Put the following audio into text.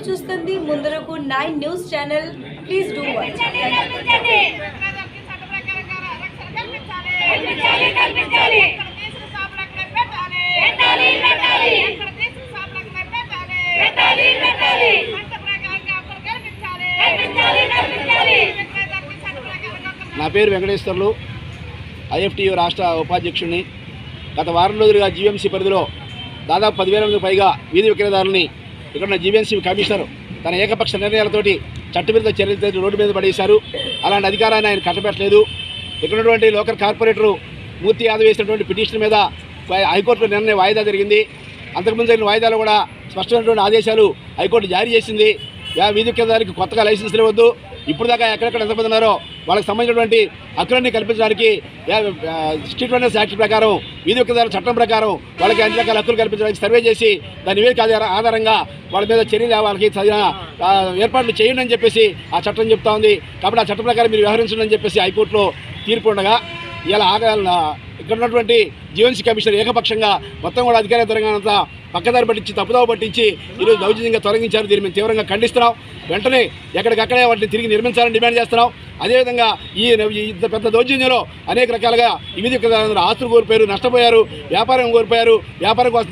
చూస్తుంది ముందరకు 9 news channel. Please do watch. నా పేరు వెంకటేశ్వర్లు, ఐఎఫ్టియు రాష్ట్ర ఉపాధ్యక్షుడిని. గత వారం రోజులుగా జీవీఎంసీ పరిధిలో దాదాపు 10,000 మందికి పైగా వీధి విక్రయదారులని ఇక్కడ ఉన్న జీవీఎంసీ కమిషనర్ తన ఏకపక్ష నిర్ణయాలతోటి చట్టవిరుద్ధ చర్యలతో రోడ్డు మీద పడేశారు. అలాంటి అధికారాన్ని ఆయన కట్టబెట్టలేదు. ఇక్కడ ఉన్నటువంటి లోకల్ కార్పొరేటరు మూర్తి యాదవ్ వేసినటువంటి పిటిషన్ మీద హైకోర్టులో నిర్ణయం వాయిదా జరిగింది. అంతకుముందు జరిగిన వాయిదాలు కూడా స్పష్టమైనటువంటి ఆదేశాలు హైకోర్టు జారీ చేసింది. వీధి విక్రయదారులకు కొత్తగా లైసెన్సులు ఇవ్వద్దు, ఇప్పుడు దాకా ఎక్కడెక్కడ ఎంతమంది ఉన్నారో వాళ్ళకి సంబంధించినటువంటి హక్కులన్నీ కల్పించడానికి స్ట్రీట్ వెండర్స్ యాక్ట్ ప్రకారం వీధి విక్రయదారుల చట్టం ప్రకారం వాళ్ళకి అన్ని రకాల హక్కులు కల్పించడానికి సర్వే చేసి దాని నివేదిక ఆధారంగా వాళ్ళ మీద చర్యలు వాళ్ళకి తగిన ఏర్పాట్లు చేయండి అని చెప్పేసి ఆ చట్టం చెప్తా ఉంది. కాబట్టి ఆ చట్టం ప్రకారం మీరు వ్యవహరించండి అని చెప్పేసి హైకోర్టులో తీర్పు ఉండగా ఇలా ఇక్కడ ఉన్నటువంటి జీవీఎంసీ కమిషనర్ ఏకపక్షంగా మొత్తం కూడా అధికార తెలంగాణ పక్కదారి పట్టించి తప్పుదోవ పట్టించి ఈరోజు దౌర్జన్యంగా తొలగించారు. దీన్ని మేము తీవ్రంగా ఖండిస్తున్నాం. వెంటనే ఎక్కడికక్కడే వాటిని తిరిగి నిర్మించాలని డిమాండ్ చేస్తున్నాం. అదేవిధంగా ఈ పెద్ద దౌర్జన్యంలో అనేక రకాలుగా ఈ వీధి విక్రయదారులు ఆస్తులు కోల్పోయారు, నష్టపోయారు, వ్యాపారం కోల్పోయారు. వ్యాపారం కోసం